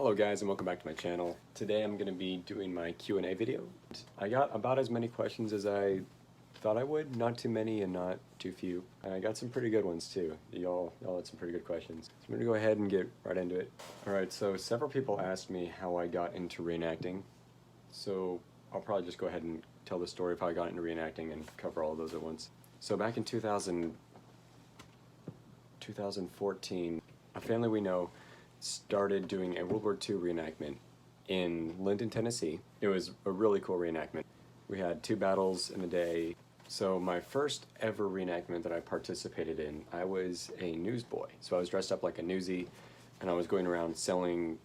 Hello guys and welcome back to my channel. Today I'm going to be doing my Q&A video. I got about as many questions as I thought I would, not too many and not too few. And I got some pretty good ones too. Y'all had some pretty good questions. So I'm going to go ahead and get right into it. Alright, so several people asked me how I got into reenacting. So I'll probably just go ahead and tell the story of how I got into reenacting and cover all of those at once. So back in 2014, a family we know started doing a World War II reenactment in Linden, Tennessee. It was a really cool reenactment. We had 2 battles in a day. So my first ever reenactment that I participated in, I was a newsboy. So I was dressed up like a newsie and I was going around selling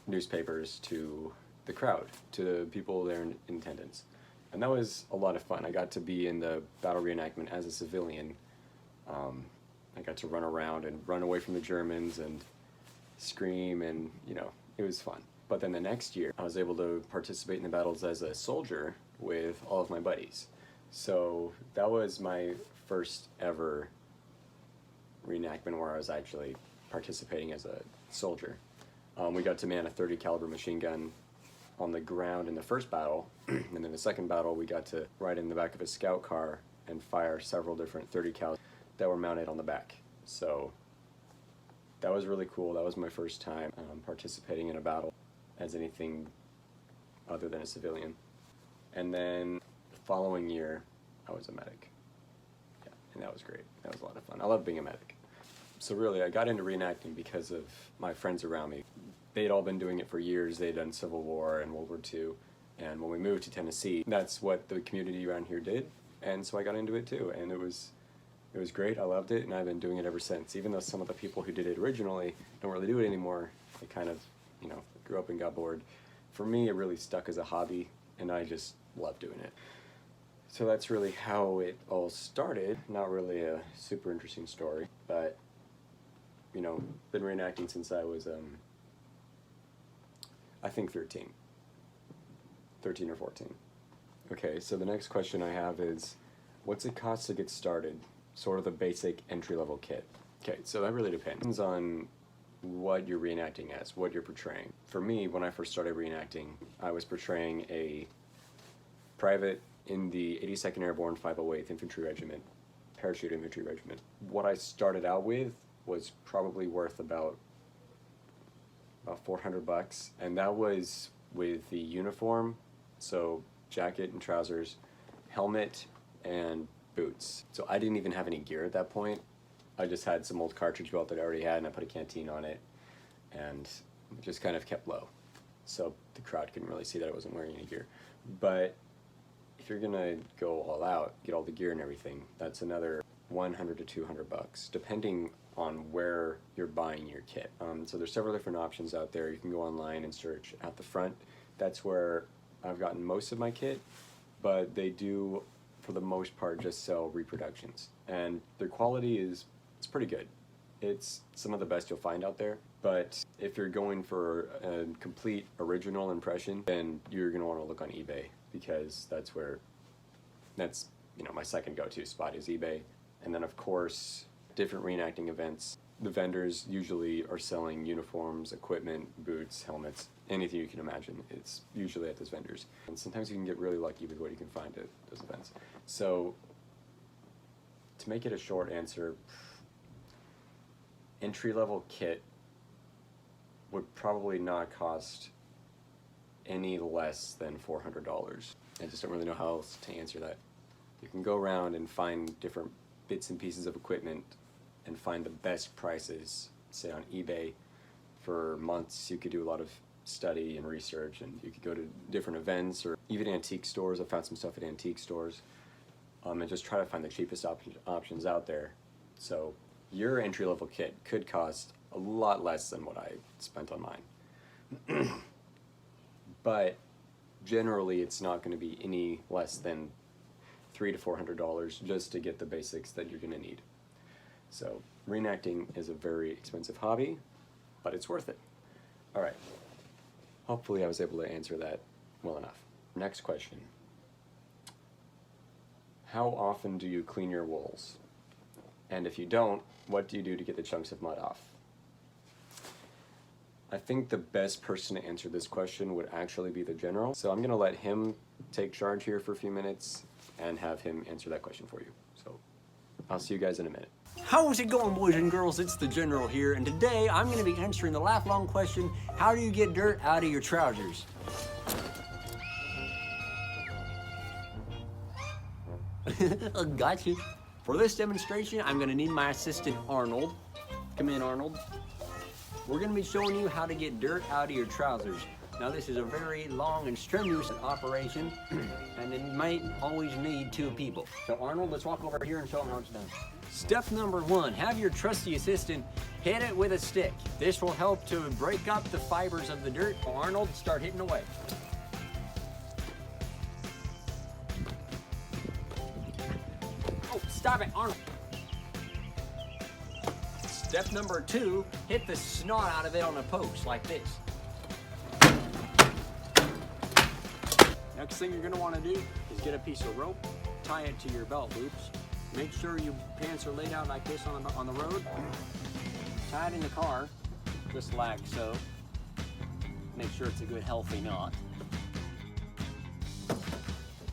newspapers to the crowd, to the people there in attendance. And that was a lot of fun. I got to be in the battle reenactment as a civilian. I got to run around and run away from the Germans and scream, and it was fun. But then the next year I was able to participate in the battles as a soldier with all of my buddies. So that was my first ever reenactment where I was actually participating as a soldier. We got to man a .30 caliber machine gun on the ground in the first battle, and then the second battle we got to ride in the back of a scout car and fire several different .30 cals that were mounted on the back. So that was really cool. That was my first time participating in a battle as anything other than a civilian. And then the following year, I was a medic. Yeah, and that was great. That was a lot of fun. I love being a medic. So really, I got into reenacting because of my friends around me. They'd all been doing it for years. They'd done Civil War and World War II. And when we moved to Tennessee, that's what the community around here did. And so I got into it too. And it was great. I loved it, and I've been doing it ever since. Even though some of the people who did it originally don't really do it anymore, they kind of, grew up and got bored. For me, it really stuck as a hobby, and I just love doing it. So that's really how it all started. Not really a super interesting story, but, been reenacting since I was, I think 13 or 14. Okay, so the next question I have is, what's it cost to get started? Sort of the basic entry-level kit. Okay, so that really depends on what you're reenacting as, what you're portraying. For me, when I first started reenacting, I was portraying a private in the 82nd Airborne 508th Infantry Regiment, Parachute Infantry Regiment. What I started out with was probably worth about $400, and that was with the uniform, so jacket and trousers, helmet, and boots. So I didn't even have any gear at that point. I just had some old cartridge belt that I already had, and I put a canteen on it and just kind of kept low. So the crowd couldn't really see that I wasn't wearing any gear. But if you're gonna go all out, get all the gear and everything, that's another $100 to $200, depending on where you're buying your kit. So there's several different options out there. You can go online and search at the front. That's where I've gotten most of my kit, but they do, for the most part, just sell reproductions, and their quality it's pretty good. It's some of the best you'll find out there, but if you're going for a complete original impression, then you're going to want to look on eBay, because that's my second go-to spot is eBay. And then of course, different reenacting events, the vendors usually are selling uniforms, equipment, boots, helmets, anything you can imagine. It's usually at those vendors. And sometimes you can get really lucky with what you can find at those events. So, to make it a short answer, entry-level kit would probably not cost any less than $400. I just don't really know how else to answer that. You can go around and find different bits and pieces of equipment and find the best prices, say on eBay. For months you could do a lot of study and research, and you could go to different events or even antique stores. I found some stuff at antique stores, and just try to find the cheapest options out there. So your entry-level kit could cost a lot less than what I spent on mine. But generally it's not going to be any less than $300 to $400 just to get the basics that you're going to need. So reenacting is a very expensive hobby, but it's worth it. All right. Hopefully I was able to answer that well enough. Next question. How often do you clean your wools? And if you don't, what do you do to get the chunks of mud off? I think the best person to answer this question would actually be the general. So I'm gonna let him take charge here for a few minutes and have him answer that question for you. So I'll see you guys in a minute. How's it going, boys and girls? It's the General here, and today I'm going to be answering the laugh-long question, how do you get dirt out of your trousers? Gotcha. For this demonstration, I'm going to need my assistant, Arnold. Come in, Arnold. We're going to be showing you how to get dirt out of your trousers. Now, this is a very long and strenuous operation, and it might always need two people. So, Arnold, let's walk over here and show them how it's done. Step number 1, have your trusty assistant hit it with a stick. This will help to break up the fibers of the dirt. Arnold, start hitting away. Oh, stop it, Arnold. Step number 2, hit the snot out of it on a post like this. Next thing you're going to want to do is get a piece of rope, tie it to your belt loops. Make sure your pants are laid out like this on the road. Tie it in the car, just like so. Make sure it's a good healthy knot.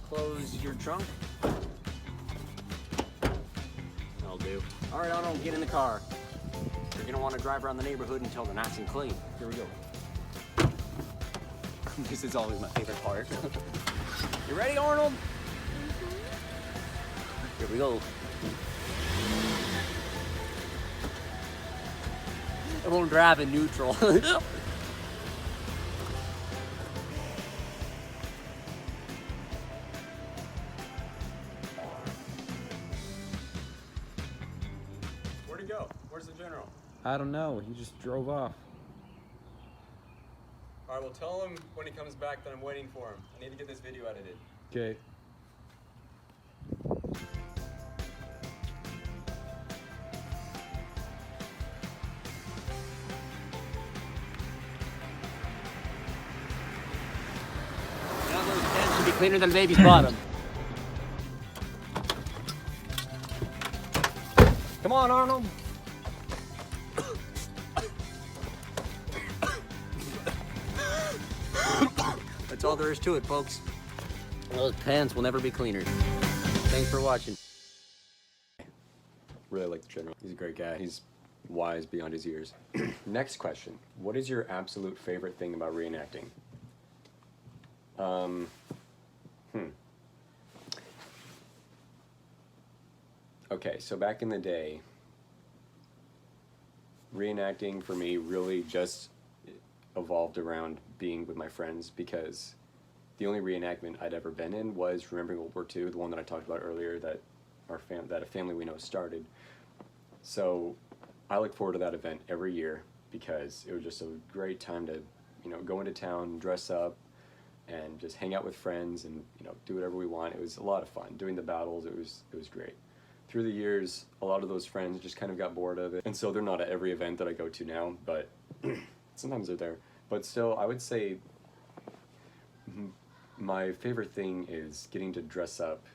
Close your trunk. That'll do. All right, Arnold, get in the car. You're gonna want to drive around the neighborhood until they're nice and clean. Here we go. This is always my favorite part. You ready, Arnold? Here we go. I won't drive in neutral. Where'd he go? Where's the general? I don't know. He just drove off. All right, well, tell him when he comes back that I'm waiting for him. I need to get this video edited. Okay. Now those pants should be cleaner than baby's bottom. Come on, Arnold. That's all there is to it, folks. Those pants will never be cleaner. Thanks for watching. Really like the general. He's a great guy. He's wise beyond his years. Next question. What is your absolute favorite thing about reenacting? Okay, so back in the day, reenacting for me really just evolved around being with my friends, because the only reenactment I'd ever been in was Remembering World War II, the one that I talked about earlier that that a family we know started. So I look forward to that event every year because it was just a great time to, go into town, dress up, and just hang out with friends and, do whatever we want. It was a lot of fun. Doing the battles, it was great. Through the years, a lot of those friends just kind of got bored of it, and so they're not at every event that I go to now, but sometimes they're there. But still, I would say my favorite thing is getting to dress up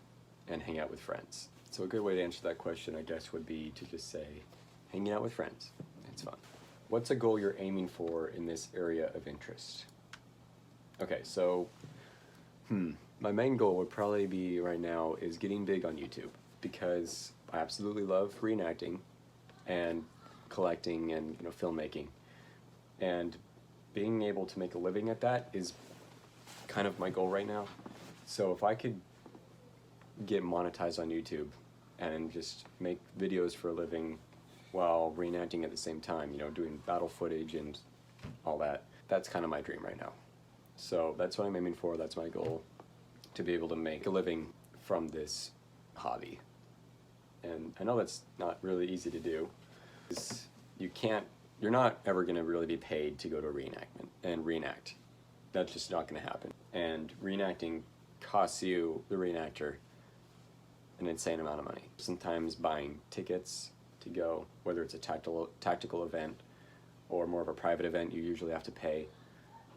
and hang out with friends. So a good way to answer that question, I guess, would be to just say, hanging out with friends. It's fun. What's a goal you're aiming for in this area of interest? Okay, so my main goal would probably be right now is getting big on YouTube, because I absolutely love reenacting and collecting and filmmaking, and being able to make a living at that is kind of my goal right now. So if I could get monetized on YouTube and just make videos for a living while reenacting at the same time, doing battle footage and all that, that's kind of my dream right now. So that's what I'm aiming for. That's my goal, to be able to make a living from this hobby. And I know that's not really easy to do, because you're not ever going to really be paid to go to a reenactment and reenact. That's just not going to happen. And reenacting costs you, the reenactor, an insane amount of money. Sometimes buying tickets to go, whether it's a tactical event or more of a private event, you usually have to pay.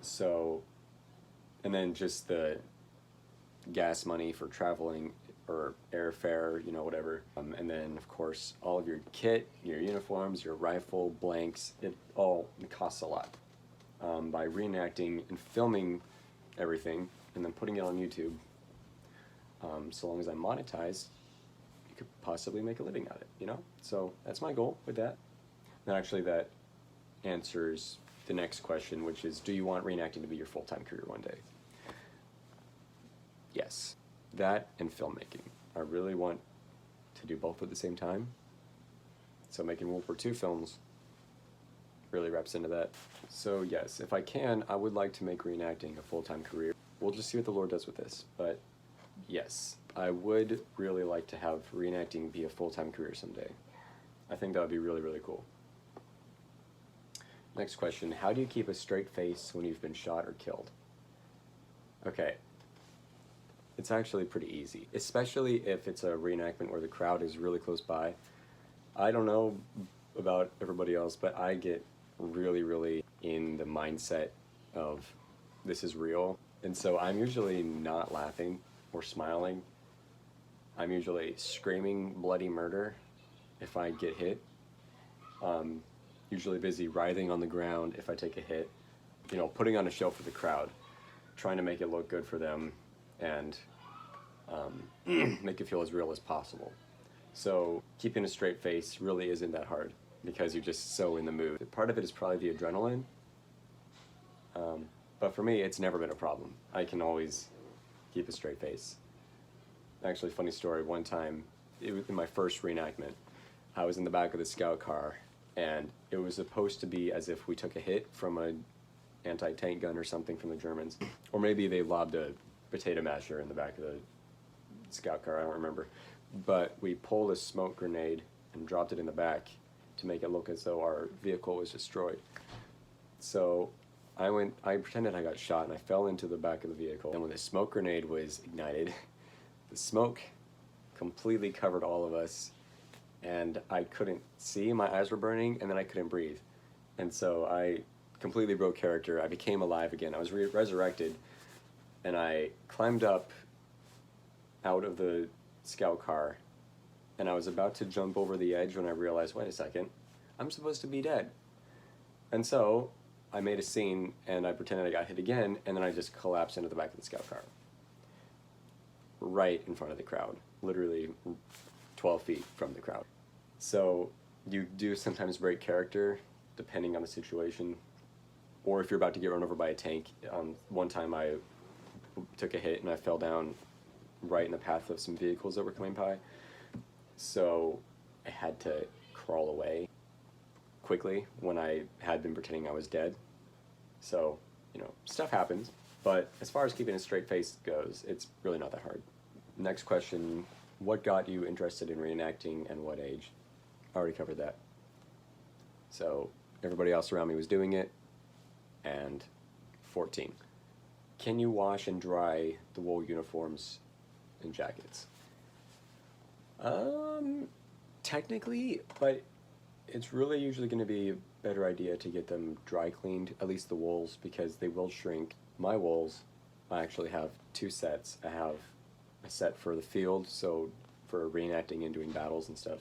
So, and then just the gas money for traveling or airfare, whatever. And then, of course, all of your kit, your uniforms, your rifle, blanks, it costs a lot. by reenacting and filming everything and then putting it on YouTube. So long as I'm monetized, you could possibly make a living at it, you know? So that's my goal with that. And actually that answers the next question, which is, do you want reenacting to be your full-time career one day? Yes, that and filmmaking. I really want to do both at the same time. So making World War II films really reps into that. So yes, if I can, I would like to make reenacting a full-time career. We'll just see what the Lord does with this, but yes, I would really like to have reenacting be a full-time career someday. I think that would be really, really cool. Next question, how do you keep a straight face when you've been shot or killed? Okay, it's actually pretty easy, especially if it's a reenactment where the crowd is really close by. I don't know about everybody else, but I get really, really in the mindset of this is real. And so I'm usually not laughing or smiling. I'm usually screaming bloody murder if I get hit. Usually busy writhing on the ground if I take a hit. You know, putting on a show for the crowd, trying to make it look good for them and make it feel as real as possible. So keeping a straight face really isn't that hard because you're just so in the mood. Part of it is probably the adrenaline, but for me it's never been a problem. I can always keep a straight face. Actually, funny story, one time, it was in my first reenactment, I was in the back of the scout car and it was supposed to be as if we took a hit from an anti-tank gun or something from the Germans, or maybe they lobbed a potato masher in the back of the scout car, I don't remember. But we pulled a smoke grenade and dropped it in the back to make it look as though our vehicle was destroyed. So I pretended I got shot and I fell into the back of the vehicle. And when the smoke grenade was ignited, the smoke completely covered all of us and I couldn't see, my eyes were burning, and then I couldn't breathe. And so I completely broke character. I became alive again. I was resurrected and I climbed up out of the scout car and I was about to jump over the edge when I realized, wait a second, I'm supposed to be dead. And so I made a scene and I pretended I got hit again, and then I just collapsed into the back of the scout car. Right in front of the crowd, literally 12 feet from the crowd. So you do sometimes break character depending on the situation, or if you're about to get run over by a tank. One time I took a hit and I fell down right in the path of some vehicles that were coming by. So I had to crawl away quickly when I had been pretending I was dead. So, you know, stuff happens. But as far as keeping a straight face goes, it's really not that hard. Next question, what got you interested in reenacting and what age? I already covered that. So everybody else around me was doing it, and 14. Can you wash and dry the wool uniforms and jackets? Technically, but it's really usually going to be a better idea to get them dry cleaned, at least the wools, because they will shrink. My wools, I actually have two sets. I have a set for the field, so for reenacting and doing battles and stuff,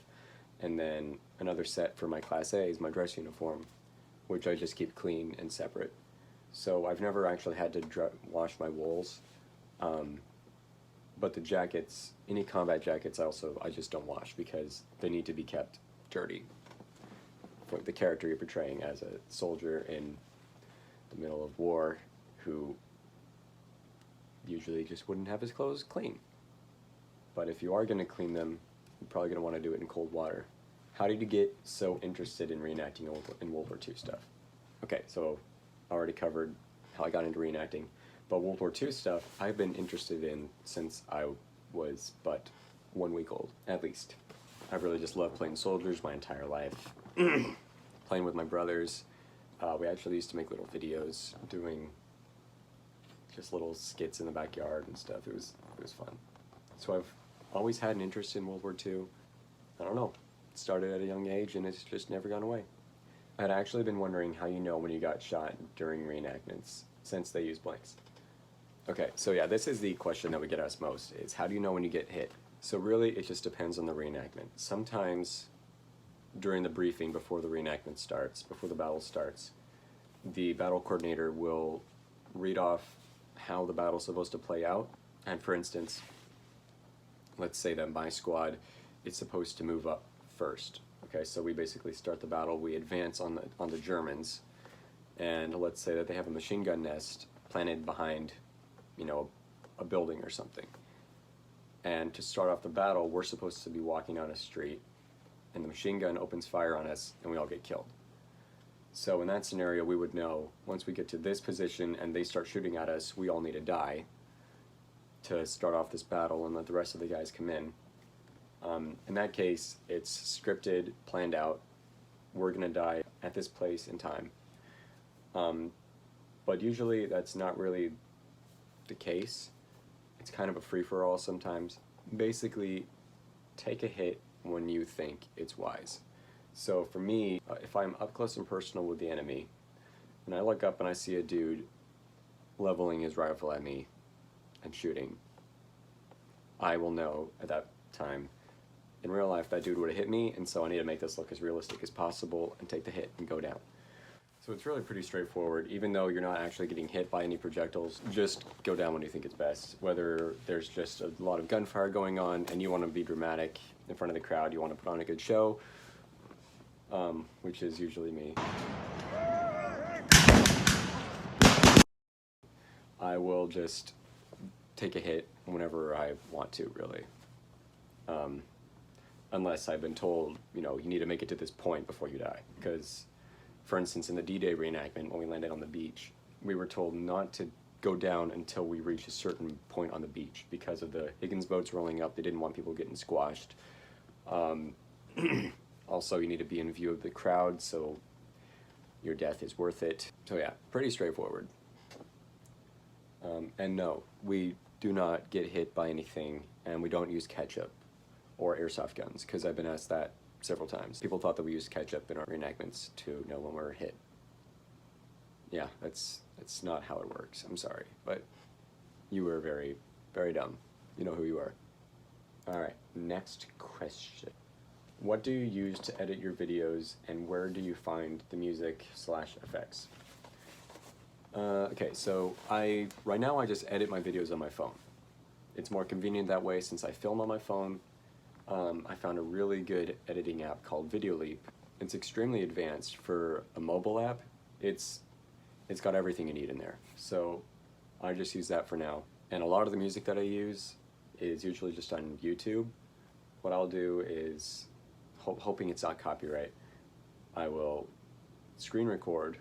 and then another set for my Class A is my dress uniform, which I just keep clean and separate. So I've never actually had to wash my wools, but the jackets, any combat jackets, I just don't wash because they need to be kept dirty for the character you're portraying as a soldier in the middle of war who usually just wouldn't have his clothes clean. But if you are going to clean them, you're probably going to want to do it in cold water. How did you get so interested in reenacting in World War II stuff? Okay, so I already covered how I got into reenacting, but World War II stuff I've been interested in since I was but 1 week old, at least. I've really just loved playing soldiers my entire life, playing with my brothers. We actually used to make little videos doing just little skits in the backyard and stuff. It was fun. So I've always had an interest in World War II. I don't know. It started at a young age and it's just never gone away. I'd actually been wondering how you know when you got shot during reenactments, since they use blanks. Okay, so yeah, this is the question that we get asked most, is how do you know when you get hit? So really, it just depends on the reenactment. Sometimes during the briefing before the reenactment starts, before the battle starts, the battle coordinator will read off how the battle's supposed to play out. And for instance, let's say that my squad is supposed to move up first. Okay, so we basically start the battle, we advance on the Germans, and let's say that they have a machine gun nest planted behind, you know, a building or something. And to start off the battle, we're supposed to be walking down a street, and the machine gun opens fire on us, and we all get killed. So in that scenario, we would know, once we get to this position and they start shooting at us, we all need to die to start off this battle and let the rest of the guys come in. In that case, it's scripted, planned out. We're gonna die at this place and time. But usually that's not really the case. It's kind of a free-for-all sometimes. Basically, take a hit when you think it's wise. So for me, if I'm up close and personal with the enemy, and I look up and I see a dude leveling his rifle at me and shooting, I will know at that time, in real life, that dude would have hit me, and so I need to make this look as realistic as possible and take the hit and go down. So it's really pretty straightforward. Even though you're not actually getting hit by any projectiles, just go down when you think it's best. Whether there's just a lot of gunfire going on and you want to be dramatic in front of the crowd, you want to put on a good show, which is usually me. I will just take a hit whenever I want to, really. Unless I've been told, you know, you need to make it to this point before you die. Because, for instance, in the D-Day reenactment, when we landed on the beach, we were told not to go down until we reach a certain point on the beach because of the Higgins boats rolling up. They didn't want people getting squashed. Also, you need to be in view of the crowd, so your death is worth it. So yeah, pretty straightforward. And no, we do not get hit by anything, and we don't use ketchup or airsoft guns, because I've been asked that several times. People thought that we used ketchup in our reenactments to know when we were hit. Yeah, that's not how it works. I'm sorry, but you were very, very dumb. You know who you are. All right, next question. What do you use to edit your videos, and where do you find the music/effects? Okay, so right now I just edit my videos on my phone. It's more convenient that way since I film on my phone. I found a really good editing app called VideoLeap. It's extremely advanced for a mobile app. It's got everything you need in there. So I just use that for now. And a lot of the music that I use is usually just on YouTube. What I'll do is, hoping it's not copyright, I will screen record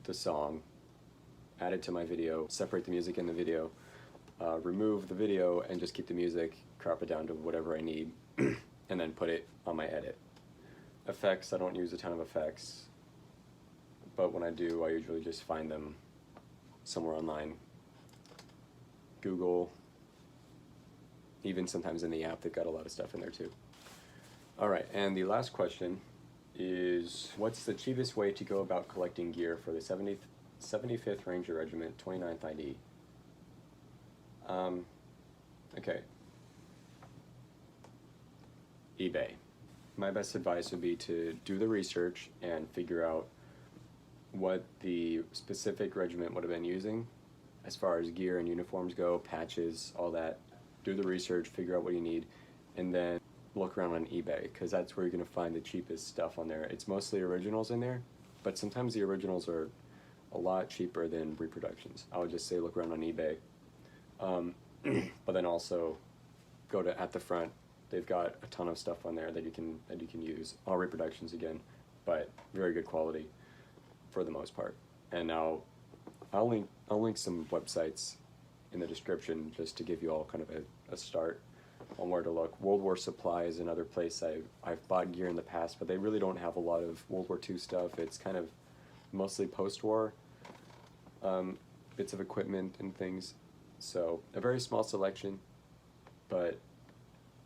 the song, add it to my video, separate the music in the video, remove the video, and just keep the music, crop it down to whatever I need, and then put it on my edit. Effects, I don't use a ton of effects, but when I do, I usually just find them somewhere online. Google, even sometimes in the app, they've got a lot of stuff in there too. All right, and the last question is, what's the cheapest way to go about collecting gear for the 75th Ranger Regiment, 29th ID? Okay. eBay. My best advice would be to do the research and figure out what the specific regiment would have been using as far as gear and uniforms go, patches, all that. Do the research, figure out what you need, and then look around on eBay, because that's where you're going to find the cheapest stuff on there. It's mostly originals in there, but sometimes the originals are a lot cheaper than reproductions. I would just say look around on eBay. But then also go to At the Front. They've got a ton of stuff on there that you can use. All reproductions again, but very good quality for the most part. And now I'll link some websites in the description just to give you all kind of a start on where to look. World War Supply is another place I've bought gear in the past, but they really don't have a lot of World War II stuff. It's kind of mostly post-war bits of equipment and things. So a very small selection, but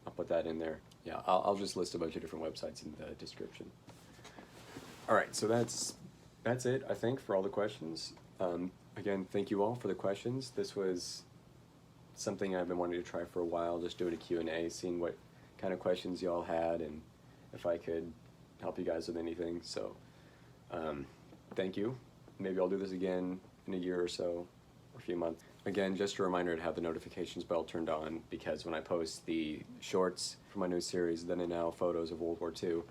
I'll put that in there. Yeah, I'll just list a bunch of different websites in the description. All right, so that's it, I think, for all the questions. Again, thank you all for the questions. This was something I've been wanting to try for a while, just doing a Q&A, seeing what kind of questions you all had and if I could help you guys with anything. So thank you, Maybe I'll do this again in a year or so, or a few months. Again, just a reminder to have the notifications bell turned on, because when I post the shorts for my new series, Then and Now Photos of World War II,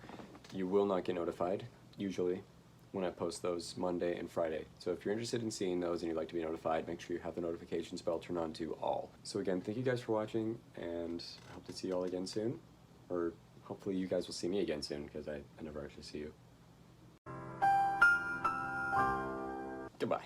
you will not get notified, usually, when I post those Monday and Friday. So if you're interested in seeing those and you'd like to be notified, make sure you have the notifications bell turned on to all. So again, thank you guys for watching, and I hope to see you all again soon. Or hopefully you guys will see me again soon, because I never actually see you. Goodbye.